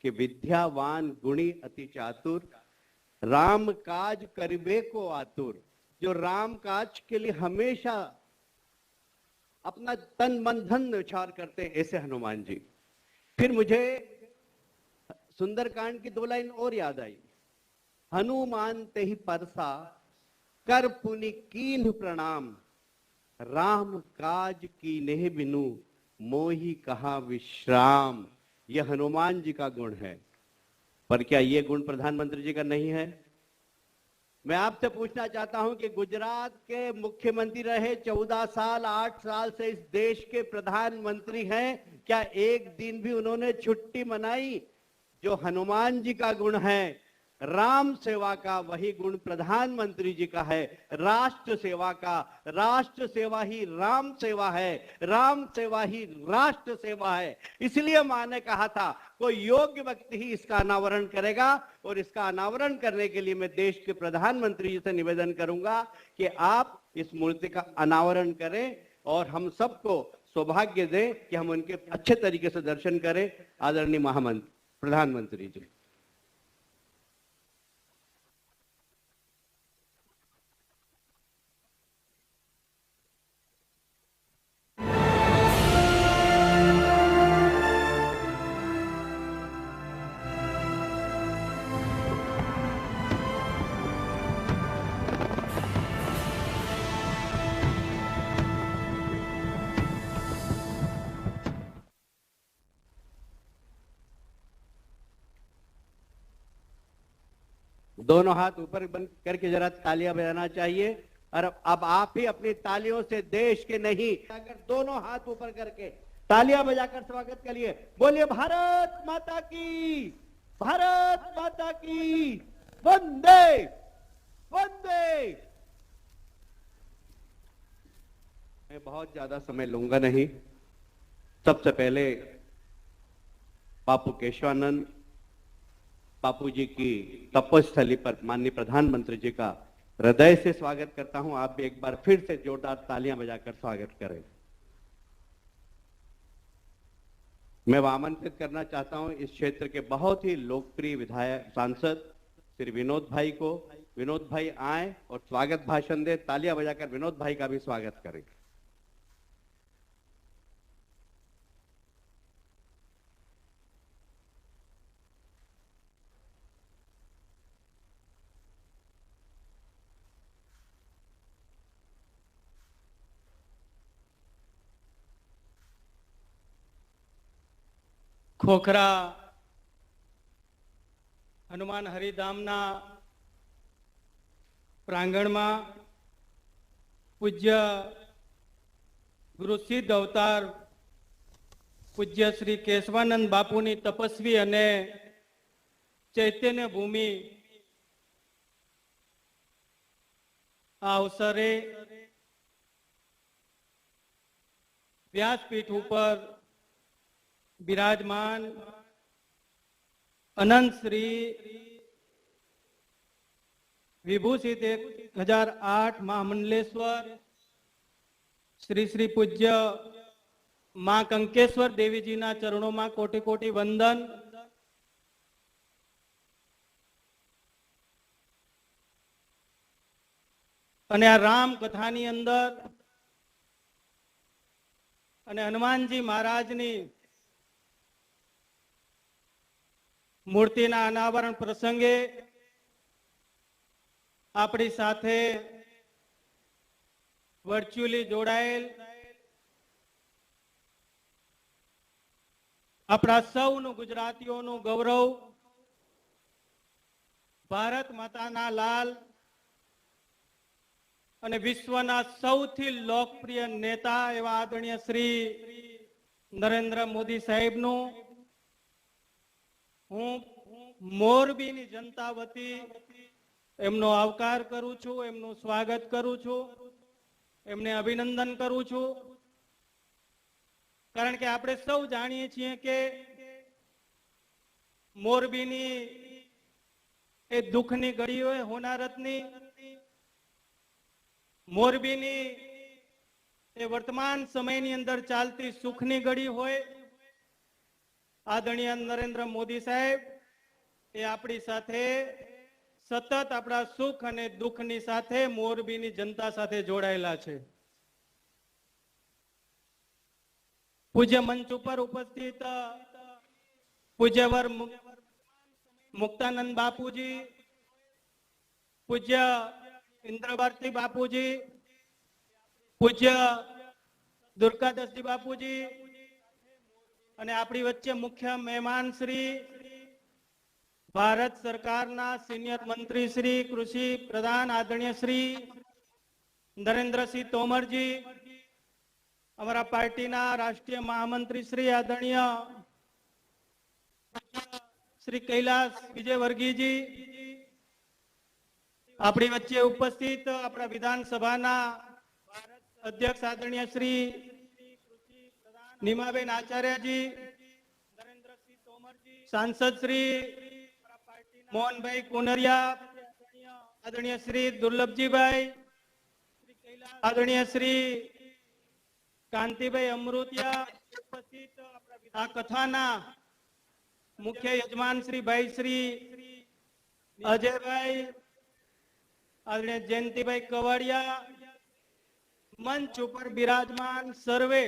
कि विद्यावान गुणी अति चातुर, राम काज करिबे को आतुर। जो राम काज के लिए हमेशा अपना तन मन धन न्यौछावर करते हैं, ऐसे हनुमान जी। फिर मुझे सुंदरकांड की 2 लाइन और याद आई। हनुमान ते ही परसा, कर पुनि कीन्ह प्रणाम, राम काज कीन्हे बिनु, मोहि कहा विश्राम। यह हनुमान जी का गुण है। पर क्या ये गुण प्रधानमंत्री जी का नहीं है? मैं आपसे पूछना चाहता हूं कि गुजरात के मुख्यमंत्री रहे 14 साल, 8 साल से इस देश के प्रधानमंत्री हैं, क्या एक दिन भी उन्होंने छुट्टी मनाई? जो हनुमान जी का गुण है राम सेवा का, वही गुण प्रधानमंत्री जी का है राष्ट्र सेवा का। राष्ट्र सेवा ही राम सेवा है, राम सेवा ही राष्ट्र सेवा है। इसलिए मां ने कहा था कोई योग्य व्यक्ति ही इसका अनावरण करेगा, और इसका अनावरण करने के लिए मैं देश के प्रधानमंत्री जी से निवेदन करूंगा कि आप इस मूर्ति का अनावरण करें और हम सबको सौभाग्य दें कि हम उनके अच्छे तरीके से दर्शन करें। आदरणीय महामंत्री प्रधानमंत्री जी। दोनों हाथ ऊपर बंद करके जरा तालियां बजाना चाहिए। और अब आप ही अपनी तालियों से देश के नहीं, अगर दोनों हाथ ऊपर करके तालियां बजाकर स्वागत करिए। बोलिए भारत माता की, भारत माता की, वंदे वंदे। मैं बहुत ज्यादा समय लूंगा नहीं। सबसे पहले बापू केशवानंद बापू जी की तपस्थली पर माननीय प्रधानमंत्री जी का हृदय से स्वागत करता हूं। आप भी एक बार फिर से जोरदार तालियां बजाकर स्वागत करें। मैं आमंत्रित करना चाहता हूं इस क्षेत्र के बहुत ही लोकप्रिय विधायक सांसद श्री विनोद भाई को। विनोद भाई आए और स्वागत भाषण दे। तालियां बजाकर विनोद भाई का भी स्वागत करें। खोखरा हनुमान हरिधामना प्रांगणમાં પૂજ્ય ગુરુ સિદ્ધ અવતાર પૂજ્ય શ્રી કેશવાનંદ બાપુની તપસ્વી અને ચૈતન્ય ભૂમિ આ અવસરે વ્યાસપીઠ ઉપર विराजमान अनंत श्री विभूषित 1008 महामंडलेश्वर श्री श्री पूज्य मां कंकेश्वर देवी जी ना चरणों में कोटि कोटि वंदन। अने आ राम कथानी अंदर अने हनुमानजी महाराजनी मूर्तिना अनावरण प्रसंगे अपनी साथे वर्चुअली जोड़ायेल अपना सौनु गुजरातीओनु गौरव भारत माताना लाल અને વિશ્વના સૌથી લોકપ્રિય નેતા એવા આદરણીય શ્રી નરેન્દ્ર મોદી સાહેબનું હું મોરબીની જનતા વતી એમનો આવકાર કરું છું, એમનું સ્વાગત કરું છું, એમને અભિનંદન કરું છું। કારણ કે આપણે સૌ જાણીએ છીએ કે મોરબીની એ દુઃખની ઘડી હોય હોનારતની, मोरबीनी ए वर्तमान समय नी अंदर चालती सुखनी घड़ी होय આદરણીય નરેન્દ્ર મોદી સાહેબ એ આપણી સાથે સતત આપણા સુખ અને દુઃખની સાથે મોરબીની જનતા સાથે જોડાયેલા છે. પૂજ્ય મંચ ઉપર ઉપસ્થિત પૂજ્યવર મુક્તાનંદ બાપુજી, પૂજ્ય ઇન્દ્રભારતી બાપુજી, પૂજ્ય દુર્ગાદાસજી બાપુજી અને આપણી વચ્ચે મુખ્ય મહેમાન શ્રી ભારત સરકારના સિનિયર મંત્રી શ્રી કૃષિ પ્રધાન આદરણીય શ્રી નરેન્દ્રસિંહ તોમરજી, અમારા પાર્ટીના રાષ્ટ્રીય મહામંત્રી શ્રી આદરણીય શ્રી કૈલાસ વિજયવર્ગીયજી, આપણી વચ્ચે ઉપસ્થિત આપણા વિધાનસભાના અધ્યક્ષ આદરણીય શ્રી નીમાબેન આચાર્યજી, નરેન્દ્રસિંહ તોમરજી, સાંસદ શ્રી મોહનભાઈ કુનરિયા, આદરણીય શ્રી દુર્લભજીભાઈ, આદરણીય શ્રી કાંતિભાઈ અમૃતિયા, ઉપસ્થિત આ કથાના મુખ્ય યજમાન શ્રી ભાઈ શ્રી અજયભાઈ, આદરણીય જયંતિભાઈ કવાડિયા, મંચ ઉપર બિરાજમાન સર્વે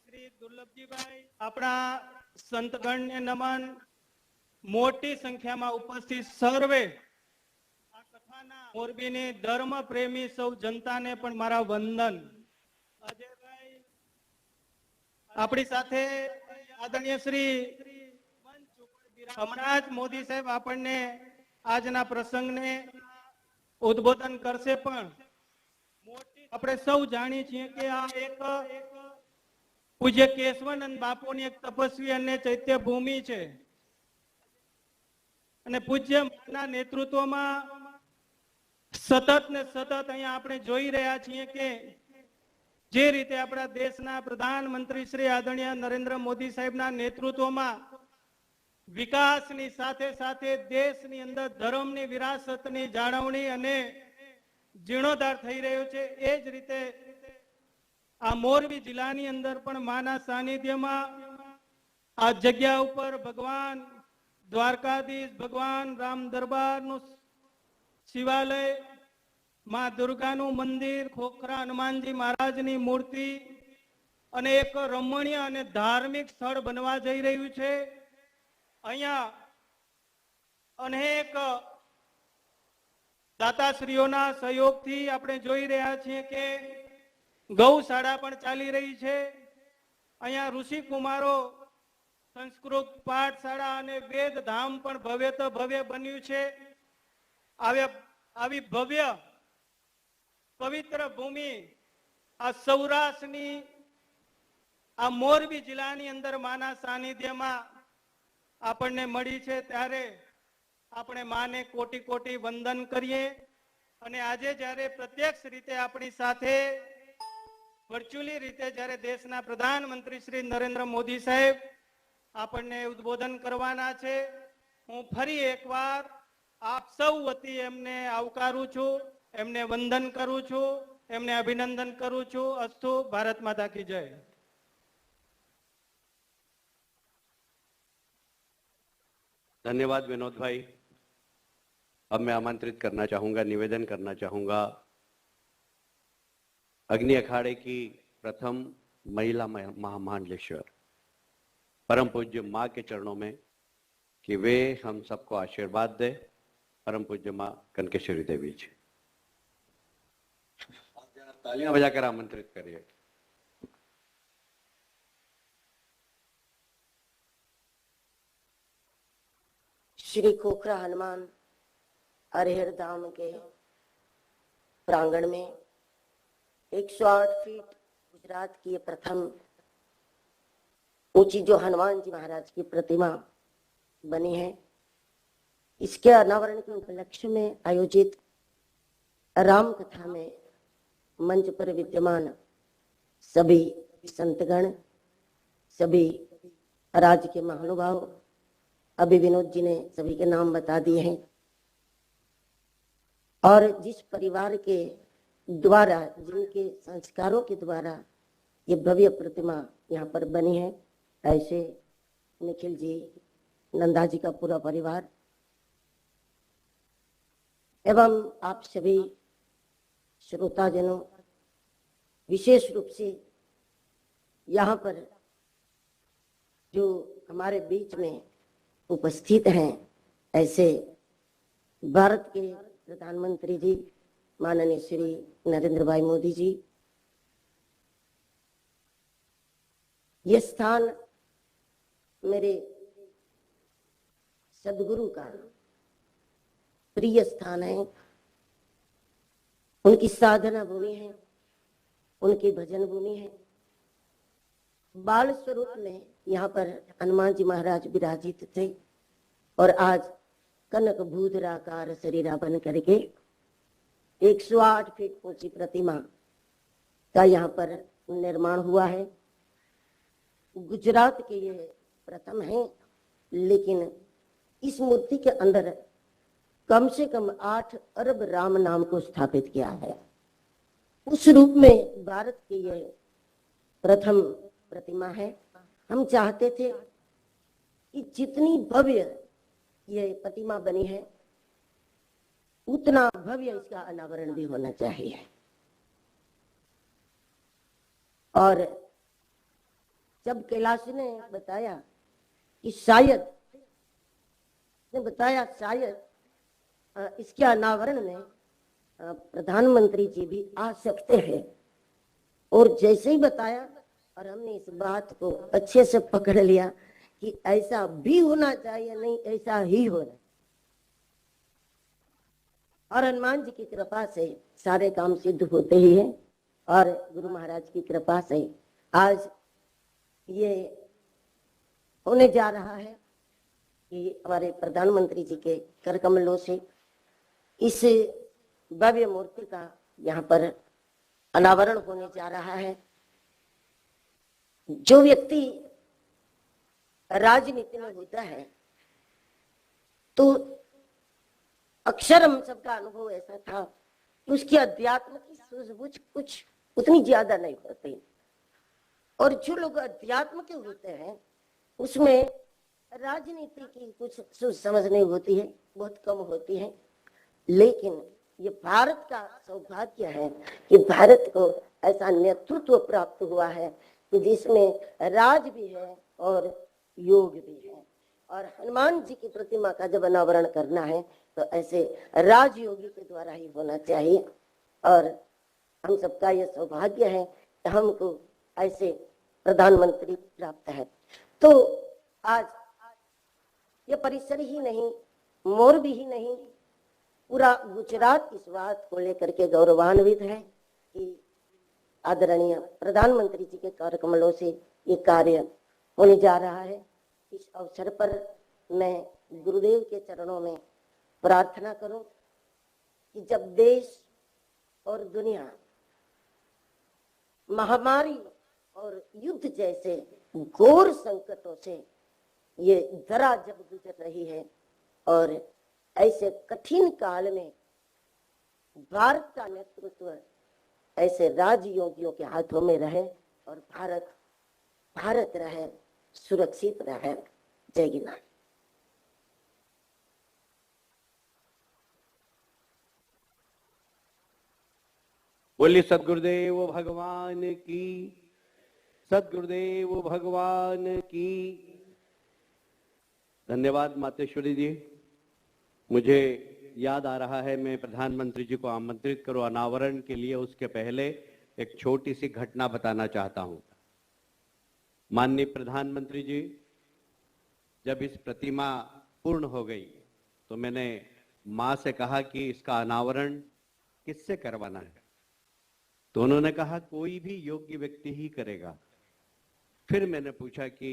શ્રી દુર્લભજીભાઈ, આપણા સંતગણને નમન. મોટી સંખ્યામાં ઉપસ્થિત સર્વે આ કથાના મોરબીની ધર્મ પ્રેમી સૌ જનતાને પણ મારા વંદન. અજયભાઈ આપણી સાથે આદરણીય શ્રી હમણાં જ મોદી સાહેબ આપણને આજના પ્રસંગને ઉદ્બોધન કરશે, પણ આપણે સૌ જાણીએ છીએ કે આ એક પૂજ્ય કેશવાનંદ બાપુની એક તપસ્વી અને ચૈત્ય ભૂમિ છે અને પૂજ્ય ના નેતૃત્વમાં સતત ને સતત અહીંયા આપણે જોઈ રહ્યા છીએ કે જે રીતે આપણા દેશના પ્રધાનમંત્રી શ્રી આદરણીય નરેન્દ્ર મોદી સાહેબના નેતૃત્વમાં વિકાસની સાથે સાથે દેશની અંદર ધર્મની વિરાસતની જાળવણી અને જીર્ણોદ્ધાર થઈ રહ્યો છે. એ જ રીતે આ મોરબી જિલ્લાની અંદર પણ માના સાનિધ્યમાં આ જગ્યા ઉપર ભગવાન દ્વારકાધીશ, ભગવાન રામ દરબારનું શિવાલય, માં દુર્ગાનું મંદિર, ખોખરા હનુમાનજી મહારાજની મૂર્તિ અને એક રમણીય અને ધાર્મિક સ્થળ બનવા જઈ રહ્યું છે. અહીંયા અનેક દાતાશ્રીઓના સહયોગથી આપણે જોઈ રહ્યા છીએ કે ગૌશાળા પણ ચાલી રહી છે. અહીંયા ઋષિ કુમારો સંસ્કૃત પાઠશાળા અને વેદ ધામ પણ ભવ્ય તો ભવ્ય બન્યું છે. આવી ભવ્ય પવિત્ર ભૂમિ આ સૌરાષ્ટ્રની આ મોરબી જિલ્લાની અંદર માના સાનિધ્યમાં આપણને મળી છે, ત્યારે આપણે માને કોટી કોટી વંદન કરીએ. અને આજે જ્યારે પ્રત્યક્ષ રીતે આપણી સાથે વર્ચ્યુઅલી રીતે જ્યારે દેશના પ્રધાનમંત્રી શ્રી નરેન્દ્ર મોદી સાહેબ આપણને ઉદ્બોધન કરવાના છે, હું ફરી એકવાર આપ સૌ વતી એમને આવકારું છું, એમને વંદન કરું છું, એમને અભિનંદન કરું છું. અસ્તુ. ભારત માતા કી જય. धन्यवाद विनोद भाई. अब मैं आमंत्रित करना चाहूंगा, निवेदन करना चाहूंगा अग्नि अखाड़े की प्रथम महिला महामंडलेश्वर परम पूज्य माँ के चरणों में कि वे हम सबको आशीर्वाद दे. परम पूज्य माँ कनकेश्वरी देवी जी, तालियां बजाकर आमंत्रित करिए. श्री खोखरा हनुमान हरिहर धाम के प्रांगण में 108 फीट गुजरात की प्रथम ऊंची जो हनुमान जी महाराज की प्रतिमा बनी है, इसके अनावरण के उपलक्ष्य में आयोजित राम कथा में मंच पर विद्यमान सभी संतगण, सभी राज्य के महानुभाव, अभी विनोद जी ने सभी के नाम बता दिए हैं, और जिस परिवार के द्वारा, जिनके संस्कारों के द्वारा ये भव्य प्रतिमा यहाँ पर बनी है, ऐसे निखिल जी, नंदा जी का पूरा परिवार एवं आप सभी श्रोताजनों, विशेष रूप से यहाँ पर जो हमारे बीच में उपस्थित हैं, ऐसे भारत के प्रधानमंत्री जी माननीय श्री नरेंद्र भाई मोदी जी, ये स्थान मेरे सदगुरु का प्रिय स्थान है, उनकी साधना भूमि है, उनकी भजन भूमि है। बाल स्वरूप में यहाँ पर हनुमान जी महाराज विराजित थे और आज कनक भूधराकार शरीरा बन करके 108 फीट ऊंची प्रतिमा का यहाँ पर निर्माण हुआ है। गुजरात के ये प्रथम है, लेकिन इस मूर्ति के अंदर कम से कम 8 अरब राम नाम को स्थापित किया है। उस रूप में भारत की ये प्रथम प्रतिमा है। हम चाहते थे कि जितनी भव्य ये प्रतिमा बनी है, उतना भव्य इसका अनावरण भी होना चाहिए। और जब कैलाश ने बताया कि शायद इसके अनावरण में प्रधानमंत्री जी भी आ सकते हैं, और जैसे ही बताया और हमने इस बात को अच्छे से पकड़ लिया कि ऐसा भी होना चाहिए, नहीं ऐसा ही होना। और हनुमान जी की कृपा से सारे काम सिद्ध होते ही हैं, और गुरु महाराज की कृपा से आज ये होने जा रहा है कि हमारे प्रधानमंत्री जी के कर कमलों से इस भव्य मूर्ति का यहाँ पर अनावरण होने जा रहा है। जो व्यक्ति राजनीति में होता है तो अक्सर हम सबका अनुभव ऐसा था कि उसकी अध्यात्म की सूझबूझ कुछ उतनी ज्यादा नहीं होती, और जो लोग अध्यात्म के होते हैं उसमें राजनीति की कुछ सूझ समझ नहीं होती है, बहुत कम होती है। लेकिन ये भारत का सौभाग्य है कि भारत को ऐसा नेतृत्व प्राप्त हुआ है कि जिसमें राज भी है और योग भी है। और हनुमान जी की प्रतिमा का जब अनावरण करना है तो ऐसे राजयोगी के द्वारा ही होना चाहिए, और हम सबका ये सौभाग्य है कि हमको ऐसे प्रधानमंत्री प्राप्त है। तो आज ये परिसर ही नहीं, मोरबी ही नहीं, पूरा गुजरात इस बात को लेकर के गौरवान्वित है कि आदरणीय प्रधानमंत्री जी के कर कमलों से ये कार्य होने जा रहा है। इस अवसर पर मैं गुरुदेव के चरणों में प्रार्थना करूं कि जब देश और दुनिया महामारी और युद्ध जैसे घोर संकटों से ये धरा जब गुजर रही है, और ऐसे कठिन काल में भारत का नेतृत्व ऐसे राजयोगियों के हाथों में रहे और भारत रहे, सुरक्षित रहे। जय गिरनार। बोलिए सदगुरुदेव भगवान की, सदगुरुदेव भगवान की। धन्यवाद मातेश्वरी जी। मुझे याद आ रहा है, मैं प्रधानमंत्री जी को आमंत्रित करूं अनावरण के लिए, उसके पहले एक छोटी सी घटना बताना चाहता हूं। माननीय प्रधानमंत्री जी, जब इस प्रतिमा पूर्ण हो गई तो मैंने मां से कहा कि इसका अनावरण किससे करवाना है, तो उन्होंने कहा कोई भी योग्य व्यक्ति ही करेगा। फिर मैंने पूछा कि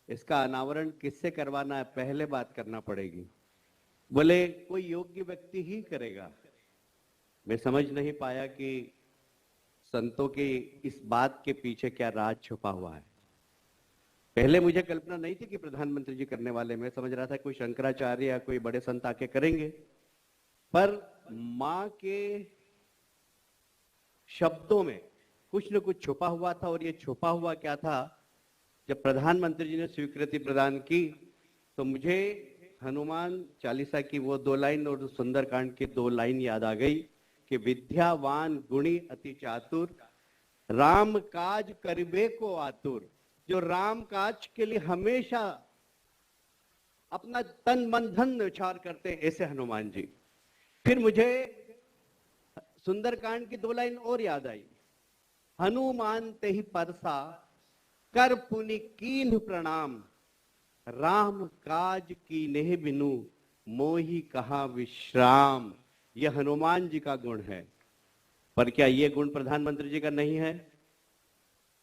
इसका अनावरण किससे करवाना है, पहले बात करना पड़ेगी। बोले कोई योग्य व्यक्ति ही करेगा। मैं समझ नहीं पाया कि संतों की इस बात के पीछे क्या राज छुपा हुआ है। पहले मुझे कल्पना नहीं थी कि प्रधानमंत्री जी करने वाले, मैं समझ रहा था कोई शंकराचार्य या कोई बड़े संत आके करेंगे, पर मां के शब्दों में कुछ न कुछ छुपा हुआ था। और ये छुपा हुआ क्या था जब प्रधानमंत्री जी ने स्वीकृति प्रदान की तो मुझे हनुमान चालीसा की वो 2 लाइन और सुंदरकांड की 2 लाइन याद आ गई कि विद्यावान गुणी अति चातुर, राम काज करिबे को आतुर। जो राम काज के लिए हमेशा अपना तन मन धन न्यौछावर करते हैं, ऐसे हनुमान जी। फिर मुझे सुंदरकांड की 2 लाइन और याद आई, हनुमान ते ही परसा कर पुनि कीन्ह प्रणाम, राम काज की नेह बिनु मोहि कहा विश्राम। यह हनुमान जी का गुण है, पर क्या ये गुण प्रधानमंत्री जी का नहीं है?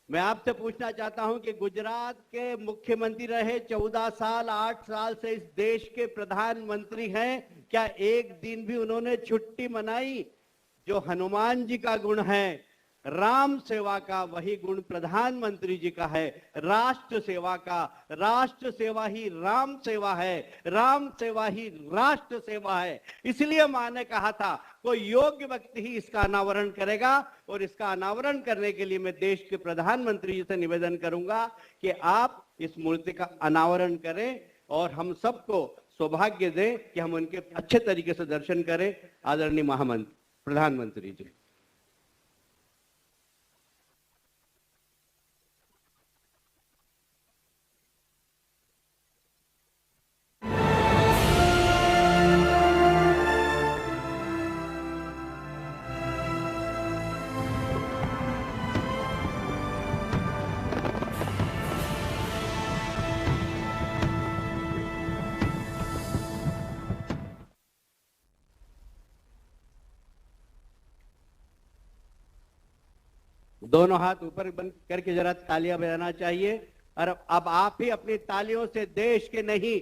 मैं आपसे पूछना चाहता हूं कि गुजरात के मुख्यमंत्री रहे 14 साल, 8 साल से इस देश के प्रधानमंत्री हैं, क्या एक दिन भी उन्होंने छुट्टी मनाई? जो हनुमान जी का गुण है राम सेवा का, वही गुण प्रधानमंत्री जी का है राष्ट्र सेवा का। राष्ट्र सेवा ही राम सेवा है, राम सेवा ही राष्ट्र सेवा है। इसलिए मां ने कहा था कोई योग्य व्यक्ति ही इसका अनावरण करेगा, और इसका अनावरण करने के लिए मैं देश के प्रधानमंत्री जी से निवेदन करूंगा कि आप इस मूर्ति का अनावरण करें और हम सबको सौभाग्य दें कि हम उनके अच्छे तरीके से दर्शन करें। आदरणीय महामंत्री प्रधानमंत्री जी। दोनों हाथ ऊपर बंद करके जरा तालियां बजाना चाहिए। और अब आप ही अपनी तालियों से देश के नहीं